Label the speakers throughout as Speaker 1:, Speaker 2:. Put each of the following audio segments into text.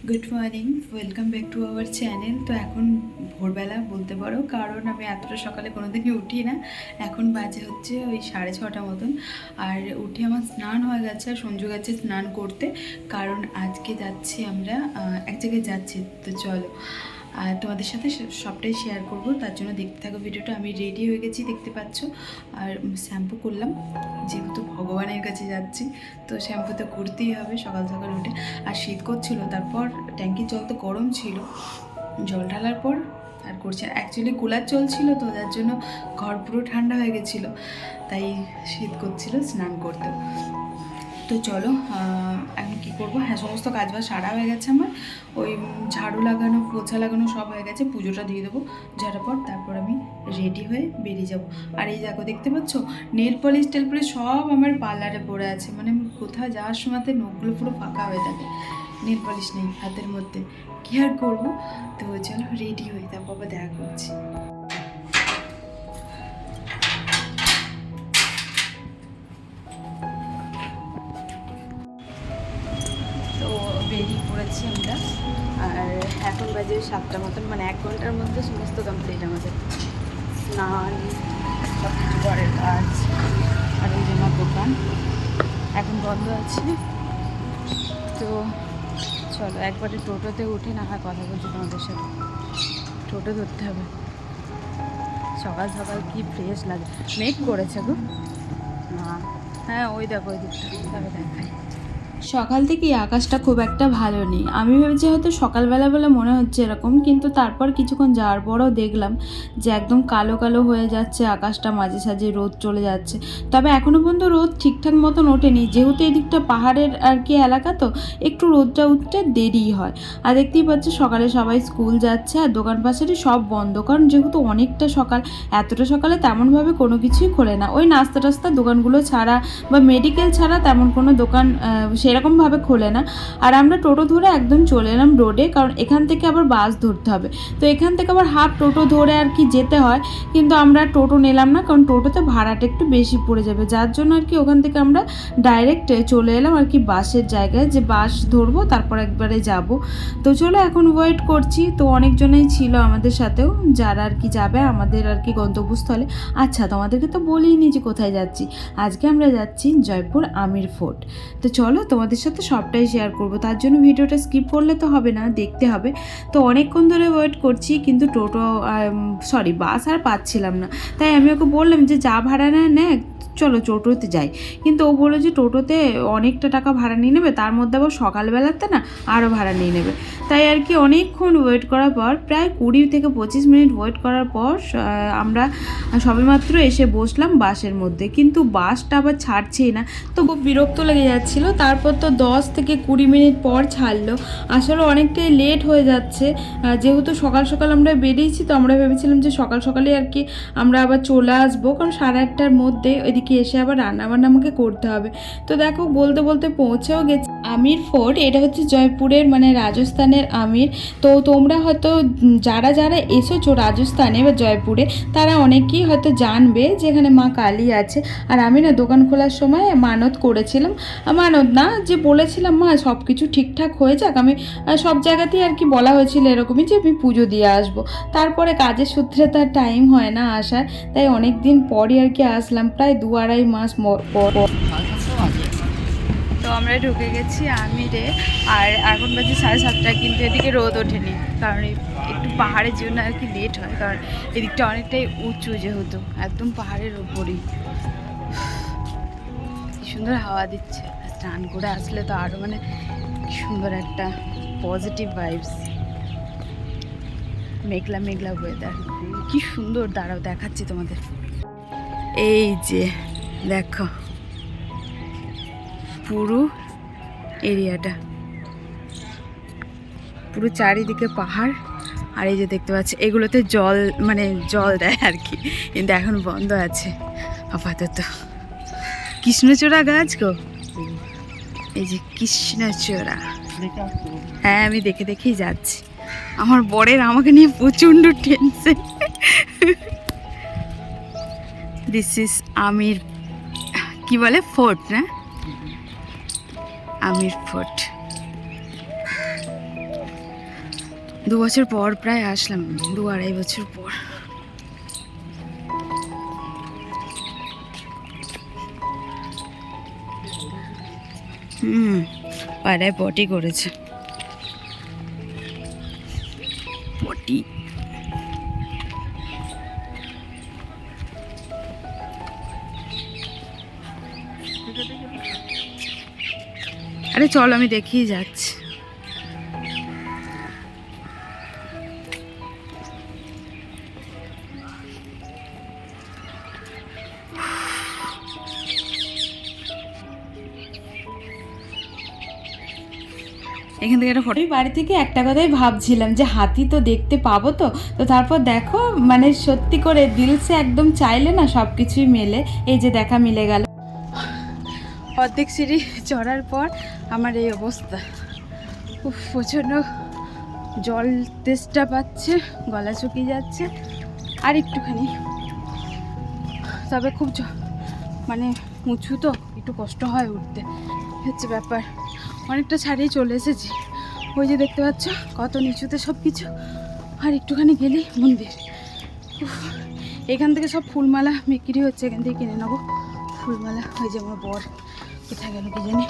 Speaker 1: Good morning, welcome back to our channel. তো এখন ভোরবেলা বলতে পারো, কারণ আমি এতটা সকালে কোনোদিনই উঠি না। এখন বাজে হচ্ছে ওই 6:30 মতন। আর উঠে আমার স্নান হয়ে গেছে, আর সঞ্জু গেছে স্নান করতে, কারণ আজকে যাচ্ছি আমরা এক জায়গায় যাচ্ছি। তো চলো আর তোমাদের সাথে সবটাই শেয়ার করব, তার জন্য দেখতে থাকো ভিডিওটা। আমি রেডি হয়ে গেছি দেখতে পাচ্ছ, আর শ্যাম্পু করলাম, যেহেতু ভগবানের কাছে যাচ্ছি তো শ্যাম্পু তো করতেই হবে সকাল সকাল উঠে। আর শীত করছিল, তারপর ট্যাঙ্কির জল তো গরম ছিল, জল ঢালার পর আর করছে। অ্যাকচুয়ালি কুলার চলছিল, তো যার জন্য ঘর পুরো ঠান্ডা হয়ে গেছিলো, তাই শীত করছিল স্নান করতে। তো চলো আমি কী করবো, হ্যাঁ সমস্ত কাজ বাজ সারা হয়ে গেছে আমার। ওই ঝাড়ু লাগানো, পোছা লাগানো সব হয়ে গেছে, পুজোটা দিয়ে দেবো ঝাড়ার তারপর আমি রেডি হয়ে বেরিয়ে যাব। আর এই দেখো দেখতে পাচ্ছ, নেল পলিশ টেল পলিশ সব আমার পার্লারে পড়ে আছে, মানে কোথাও যাওয়ার সময়তে নখগুলো পুরো ফাঁকা হয়ে থাকে, নেল পলিশ নেই হাতের মধ্যে, কী আর করবো। তো চলো রেডি হয়ে তারপর দেখা করছি। তো বেরিয়ে পড়েছি আমরা, আর এখন বাজে 7টা মতন, মানে 1 ঘন্টার মধ্যে সমস্ত কমপ্লিট আমাদের, স্নান সব কিছু ঘরের কাজ। আর ওই জন্য দোকান এখন বন্ধ আছে। তো চলো একবারে টোটোতে উঠে না হয় কথা বলছি তোমাদের সাথে, টোটো ধরতে হবে। সকাল সকাল কি ফ্রেশ লাগে, মেঘ করেছে গো না, হ্যাঁ ওই দেখো ওই দিকটা, তবে দেখাই। সকাল থেকেই আকাশটা খুব একটা ভালো নেই, আমি ভেবেছি হয়তো সকালবেলা বলে মনে হচ্ছে এরকম, কিন্তু তারপর কিছুক্ষণ যাওয়ার পরও দেখলাম যে একদম কালো কালো হয়ে যাচ্ছে আকাশটা, মাঝে সাঝে রোদ চলে যাচ্ছে। তবে এখনও পর্যন্ত রোদ ঠিকঠাক মতন ওঠেনি, যেহেতু এদিকটা পাহাড়ের আর কি এলাকা, তো একটু রোদটা উঠতে দেরি হয়। আর দেখতেই পাচ্ছ সকালে সবাই স্কুল যাচ্ছে, আর দোকান পাশারি সব বন্ধ, কারণ যেহেতু অনেকটা সকাল, এতটা সকালে তেমনভাবে কোনো কিছুই খোলে না, ওই নাস্তা টাস্তা দোকানগুলো ছাড়া বা মেডিকেল ছাড়া তেমন কোনো দোকান সেরকমভাবে খোলে না। আর আমরা টোটো ধরে একদম চলে এলাম রোডে, কারণ এখান থেকে আবার বাস ধরতে হবে, তো এখান থেকে আবার হাফ টোটো ধরে আর কি যেতে হয়। কিন্তু আমরা টোটো নিলাম না, কারণ টোটোতে ভাড়াটা একটু বেশি পড়ে যাবে, যার জন্য আর কি ওখান থেকে আমরা ডাইরেক্ট চলে এলাম আর কি বাসের জায়গায়, যে বাস ধরবো তারপর একবারে যাব। তো চলো এখন ওয়েট করছি। তো অনেকজনেই ছিল আমাদের সাথেও, যারা আর কি যাবে আমাদের আর কি গন্তব্যস্থলে। আচ্ছা তোমাদেরকে তো বলিনি যে কোথায় যাচ্ছি, আজকে আমরা যাচ্ছি জয়পুর আমির ফোর্ট। তো চলো তোমাদের সাথে সবটাই শেয়ার করব, তার জন্য ভিডিওটা স্কিপ করলে তো হবে না, দেখতে হবে। তো অনেকক্ষণ ধরে ওয়েট করছি, কিন্তু টোটো বাস আর পাচ্ছিলাম না, তাই আমি ওকে বললাম যে যা ভাড়া নেয় চলো টোটোতে যাই। কিন্তু ও বললো যে টোটোতে অনেকটা টাকা ভাড়া নিয়ে নেবে, তার মধ্যে আবার সকালবেলাতে না আরও ভাড়া নিয়ে নেবে। তাই আর কি অনেকক্ষণ ওয়েট করার পর, প্রায় 20 থেকে 25 মিনিট ওয়েট করার পর আমরা সবেমাত্র এসে বসলাম বাসের মধ্যে, কিন্তু বাসটা আবার ছাড়ছেই না, তো খুব বিরক্ত লেগে যাচ্ছিলো। তারপর তো 10 থেকে 20 মিনিট পর ছাড়লো, আসলে অনেকটাই লেট হয়ে যাচ্ছে। যেহেতু সকাল সকাল আমরা বেরিয়েছি, তো আমরা ভেবেছিলাম যে সকাল সকালে আর কি আমরা আবার চলে আসবো, কারণ 8:30টার মধ্যে ওইদিকে এসে আবার রান্নাবান্না আমাকে করতে হবে। তো দেখো বলতে বলতে পৌঁছেও গেছি আমির ফোর্ট। এটা হচ্ছে জয়পুরের মানে রাজস্থানের আমির। তো তোমরা হয়তো যারা যারা এসেছো রাজস্থানে বা জয়পুরে, তারা অনেকেই হয়তো জানবে যে এখানে মা কালী আছে। আর আমি না দোকান খোলার সময় মানত করেছিলাম, মানত না যে বলেছিলাম মা সব কিছু ঠিকঠাক হয়ে যাক, আমি সব জায়গাতেই আর কি বলা হয়েছিল এরকমই যে আমি পুজো দিয়ে আসবো। তারপরে কাজের সূত্রে তার টাইম হয় না আসার, তাই অনেক দিন পরই আর কি আসলাম, প্রায় 2-2.5 মাস পর। তো আমরা ঢুকে গেছি আমিরে, আর এখন বাজে 7:30, কিন্তু এদিকে রোদ ওঠেনি, কারণ একটু পাহাড়ের জন্য আর কি লেট হয়, কারণ এদিকটা অনেকটাই উঁচু, যেহেতু একদম পাহাড়ের ওপরই। কি সুন্দর হাওয়া দিচ্ছে, স্নান করে আসলে তো আরও মানে সুন্দর একটা পজিটিভ ভাইবস। মেঘলা মেঘলা ওয়েদার, কি সুন্দর, দাঁড়াও দেখাচ্ছি তোমাদের। এই যে দেখো পুরো এরিয়াটা, পুরো চারিদিকে পাহাড়। আর এই যে দেখতে পাচ্ছি এগুলোতে জল মানে জল দেয় আর কি, কিন্তু এখন বন্ধ আছে আপাতত। কৃষ্ণচূড়া গাছ গো, এই যে কৃষ্ণচূড়া, হ্যাঁ আমি দেখে দেখেই যাচ্ছি। আমার বরের আমাকে নিয়ে প্রচণ্ড টেনশন। দিস ইজ আমির, কি বলে ফোর্ট না, আমির ফোর্ট। 2 বছর পর প্রায় আসলাম, 2-2.5 বছর পর। পায়রায় পটি করেছে, পটি। আরে চলো, আমি দেখিয়ে যাচ্ছি। এখান থেকে একটা ফটো। বাড়ি থেকে একটা কথাই ভাবছিলাম যে হাতি তো দেখতে পাবো, তো তারপর দেখো মানে সত্যি করে দিলসে একদম চাইলে না সব কিছুই মেলে। এই যে দেখা মিলে গেল। অর্ধেক সিঁড়ি চড়ার পর আমার এই অবস্থা। প্রচণ্ড জল তেষ্টা পাচ্ছে, গলা শুকিয়ে যাচ্ছে। আর একটুখানি, তবে খুব মানে উঁচু তো একটু কষ্ট হয় উঠতে, হচ্ছে ব্যাপার। অনেকটা ছাড়িয়ে চলে এসেছি। ওই যে দেখতে পাচ্ছ কত নিচুতে সব কিছু। আর একটুখানি গেলেই মন্দির। এখান থেকে সব ফুলমালা বিক্রি হচ্ছে, এখান থেকে কিনে নেবো ফুলমালা। ওই যে আমার বর কোথায় গেল কি জানি।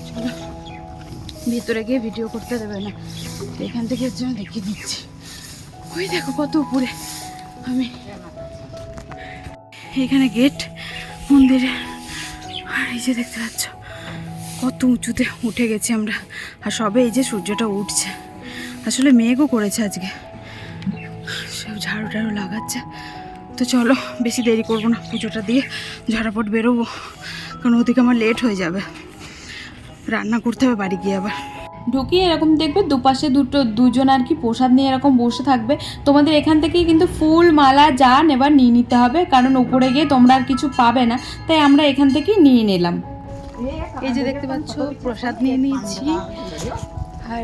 Speaker 1: চলো, ভিতরে গিয়ে ভিডিও করতে দেবে না, এখান থেকে হচ্ছে আমি দেখিয়ে দিচ্ছি। ওই দেখো কত উপরে। আমি এখানে গেট মন্দিরে, আর এই যে দেখতে পাচ্ছ কত উঁচুতে উঠে গেছি আমরা। আর সবে এই যে সূর্যটা উঠছে, আসলে মেঘও করেছে আজকে, সব ঝাড়ু টাড়ু লাগাচ্ছে। তো চলো, বেশি দেরি করবো না, পুজোটা দিয়ে ঝাড়াপট বেরোবো, কারণ ওদিকে আমার লেট হয়ে যাবে, রান্না করতে হবে বাড়ি গিয়ে। আবার ঢুকিয়ে এরকম দেখবে দুপাশে দুজন আর কি প্রসাদ নিয়ে এরকম বসে থাকবে। তোমাদের এখান থেকেই কিন্তু ফুল মালা যা নেবার নিয়ে নিতে হবে, কারণ উপরে গিয়ে তোমরা আর কিছু পাবে না, তাই আমরা এখান থেকেই নিয়ে নিলাম। এই যে দেখতে পাচ্ছ প্রসাদ নিয়ে নিয়েছি। আর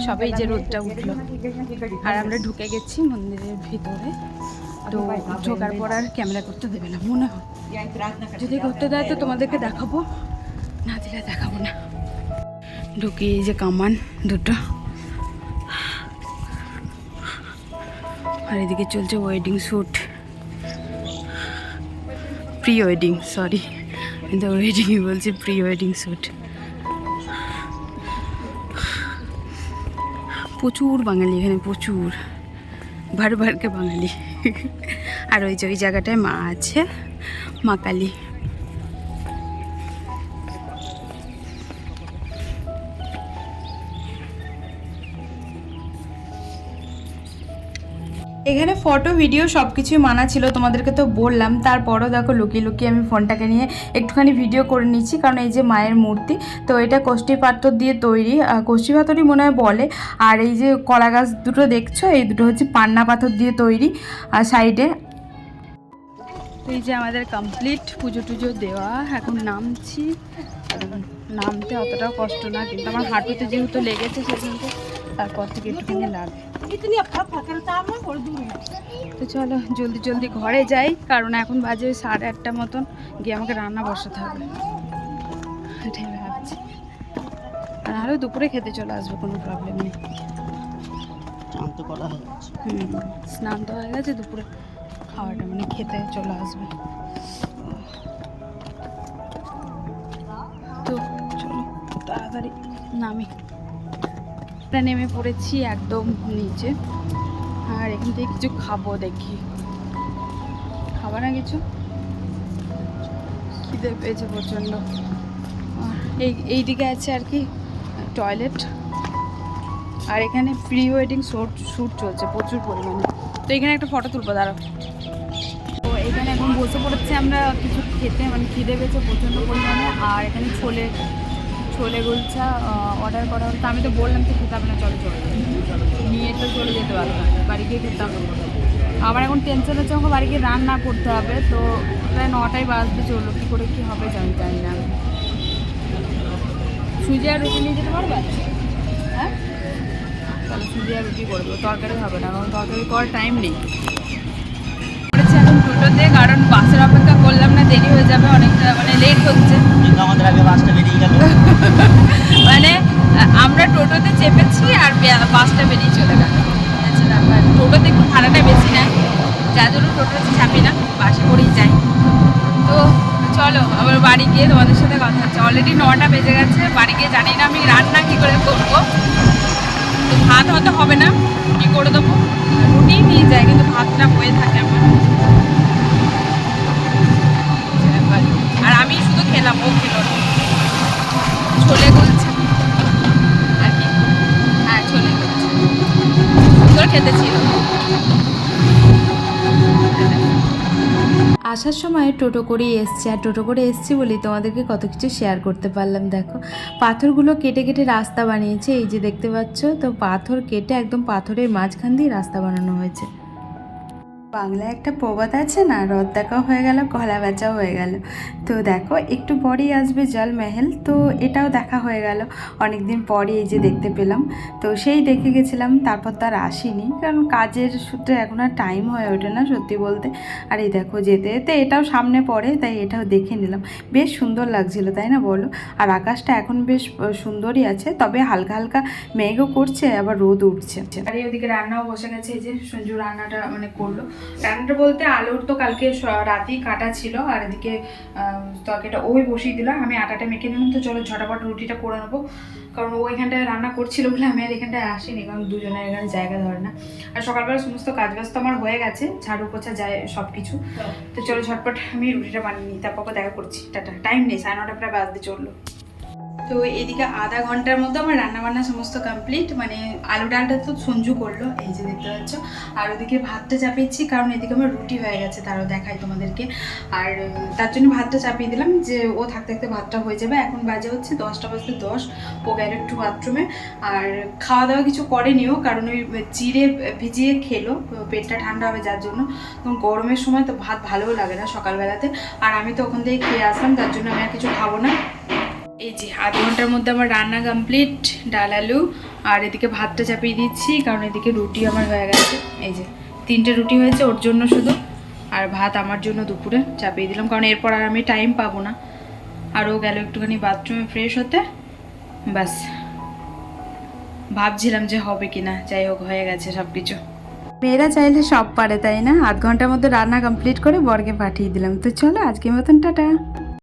Speaker 1: সবাই যে রোদটা উঠলো, আর আমরা ঢুকে গেছি মন্দিরের ভিতরে। তো ঢোকার পর আর ক্যামেরা করতে দেবে না মনে হয়, যদি করতে দেয় তো তোমাদেরকে দেখাবো, না দিলে দেখাবো না। ঢুকি, এই যে কামান দুটো, আর এদিকে চলছে wedding shoot, pre wedding, sorry কিন্তু ওয়েডিংই বলছি, প্রি ওয়েডিং শ্যুট। প্রচুর বাঙালি এখানে, প্রচুর ভার ভারকে বাঙালি। আর ওই যে ওই জায়গাটায় মা আছে, মা কালী। এখানে ফটো ভিডিও সব কিছুই মানা ছিল, তোমাদেরকে তো বললাম। তারপরও দেখো লুকিয়ে লুকিয়ে আমি ফোনটাকে নিয়ে একটুখানি ভিডিও করে নিচ্ছি, কারণ এই যে মায়ের মূর্তি, তো এটা কষ্টি পাথর দিয়ে তৈরি, কষ্টি পাথরই মনে হয় বলে। আর এই যে কলা গাছ দুটো দেখছো, এই দুটো হচ্ছে পান্না পাথর দিয়ে তৈরি। আর সাইডে এই যে আমাদের কমপ্লিট পুজো টুজো দেওয়া, এখন নামছি। নামতে অতটাও কষ্ট না, কিন্তু আমার হাঁটুতে যেহেতু লেগেছে সেখানে তারপর থেকে একটুখানি লাগে। তো চলো জলদি জলদি ঘরে যাই, কারণ এখন বাজে 8:30 মতন, গিয়ে আমাকে রান্না বসাতে হবে, এটাই ভাবছি। আর আরও দুপুরে খেতে চলে আসবো, কোনো প্রবলেম নেই। স্নান তো হয়ে গেছে, দুপুরে খাওয়াটা মানে খেতে চলে আসবে। তো চলো তাড়াতাড়ি নামি। নেমে পড়েছি একদম নিচে, আর এখান থেকে কিছু খাবো, দেখি খাবো না কিছু, খিদে পেয়েছে প্রচণ্ড। এইদিকে আছে আর কি টয়লেট, আর এখানে প্রি ওয়েডিং শ্যুট চলছে প্রচুর পরিমাণে। তো এখানে একটা ফটো তুলবো, দাঁড়াও। তো এখানে এখন বসে পড়েছে আমরা কিছু খেতে, মানে খিদে পেয়েছে প্রচণ্ড পরিমাণে। আর এখানে ছোলে গুলছা অর্ডার করা হলো, তো আমি তো বললাম তো খেতে হবে না, চলো নিয়ে তো চলে যেতে পারবো, বাড়ি গিয়ে খেতে হবে। আবার এখন টেনশন হচ্ছে, আমাকে বাড়ি গিয়ে রান্না করতে হবে। তো প্রায় 9টায় বাজতে চললো, কী করে কী হবে জানি না। সুজি আর রুটি নিয়ে যেতে পারবে? হ্যাঁ, তাহলে সুজি আর রুটি করবো, তরকারি হবে না, কারণ তরকারি করার টাইম নেই। করেছি এখন টোটোতে, কারণ বাসের অপেক্ষা করলাম না, দেরি হয়ে যাবে অনেকটা, মানে লেট হচ্ছে। আমাদের আগে বাসটা বেরিয়ে গেল। মানে আমরা টোটো টোটোতে চেপেছি আর বাসটা বেরিয়ে চলে গেল। টোটোতে একটু ভাড়াটা বেশি নেয়, যার জন্য টোটোতে চাপি না, বাসে করেই যাই। তো চলো আবার বাড়ি গিয়ে তোমাদের সাথে কথা হচ্ছে। অলরেডি 9টা বেজে গেছে, বাড়ি গিয়ে জানি না আমি রান্না কী করে করবো। তো ভাত হয়তো হবে না, রুটি করে দেবো, রুটি নিয়ে যায় কিন্তু ভাতটা হয়ে থাকে আমার। আর আমি শুধু খেলাম, ও খেলো না। ছোলে গুলছে আর কি, হ্যাঁ ছোলে গুলছে, সুন্দর খেতে ছিল।
Speaker 2: আসার সময় টোটো করেই এসছি, আর টোটো করে এসছি বলেই তোমাদেরকে কত কিছু শেয়ার করতে পারলাম। দেখো পাথরগুলো কেটে কেটে রাস্তা বানিয়েছে, এই যে দেখতে পাচ্ছ। তো পাথর কেটে একদম পাথরের মাঝখান দিয়ে রাস্তা বানানো হয়েছে। বাংলায় একটা প্রবাদ আছে না, রথ দেখাও হয়ে গেল কলা বেচাও হয়ে গেল। তো দেখো একটু পরেই আসবে জলমহল, তো এটাও দেখা হয়ে গেল অনেক দিন পরে, এই যে দেখতে পেলাম। তো সেই দেখে গেছিলাম, তারপর তো আর আসিনি, কারণ কাজের সূত্রে এখন আর টাইম হয়ে ওঠে না সত্যি বলতে। আর এই দেখো যেতে যেতে এটাও সামনে পড়ে, তাই এটাও দেখে নিলাম। বেশ সুন্দর লাগছিল তাই না বলো? আর আকাশটা এখন বেশ সুন্দরই আছে, তবে হালকা হালকা মেঘও করছে, আবার রোদ উঠছে। আর এই ওদিকে রান্নাও বসে গেছে, এই যে সঞ্জু রান্নাটা মানে করলো। রান্নাটা বলতে আলুর তো কালকে রাতেই কাটা ছিল, আর এদিকে তরকারিটা ওই বসিয়ে দিলাম, আমি আটাটা মেখে নিলাম। তো চলো ঝটাপট রুটিটা করে নেবো, কারণ ও এখানটায় রান্না করছিল বলে আমি আর এখানটায় আসিনি, কারণ দুজনের এখানে জায়গা ধরে না। আর সকালবেলা সমস্ত কাজ বাজ তো আমার হয়ে গেছে, ঝাড়ু পোছা যায় সব কিছু। তো চলো ঝটপট আমি রুটিটা বানিয়ে নিই, তারপর দেখা করছি। টাটা, টাইম নেই, 9:30 প্রায় বাজতে চললো। তো এদিকে আধা ঘন্টার মধ্যে আমার রান্নাবান্না সমস্ত কমপ্লিট, মানে আলু ডালটা তো সঞ্জু করলো, এই যে দেখতে পাচ্ছ। আর ওদিকে ভাতটা চাপিয়েছি, কারণ এদিকে আমার রুটি হয়ে গেছে, তারও দেখাই তোমাদেরকে। আর তার জন্য ভাতটা চাপিয়ে দিলাম, যে ও থাকতে থাকতে ভাতটা হয়ে যাবে। এখন বাজে হচ্ছে 10টা বাজতে 10, ও গেল একটু বাথরুমে। আর খাওয়া দাওয়া কিছু করেনিও, কারণ ওই চিড়ে ভিজিয়ে খেলো, পেটটা ঠান্ডা হবে যার জন্য। তখন গরমের সময় তো ভাত ভালোও লাগে না সকালবেলাতে। আর আমি তো ওখান থেকে খেয়ে আসলাম, তার জন্য আমি আর কিছু খাবো না। এই যে আধ ঘন্টার মধ্যে আমার রান্না কমপ্লিট, ডাল আলু। আর এদিকে ভাতটা চাপিয়ে দিচ্ছি, কারণ এদিকে রুটি আমার হয়ে গেছে। এই যে 3টে রুটি হয়েছে ওর জন্য শুধু, আর ভাত আমার জন্য দুপুরে চাপিয়ে দিলাম, কারণ এরপর আর আমি টাইম পাবো না। আরও গেল একটুখানি বাথরুমে ফ্রেশ হতে, ব্যাস। ভাবছিলাম যে হবে কিনা, যাই হোক হয়ে গেছে সব কিছু। মেয়েরা চাইলে সব পারে তাই না? আধ ঘন্টার মধ্যে রান্না কমপ্লিট করে বরকে পাঠিয়ে দিলাম। তো চলো আজকের মতন টাটা।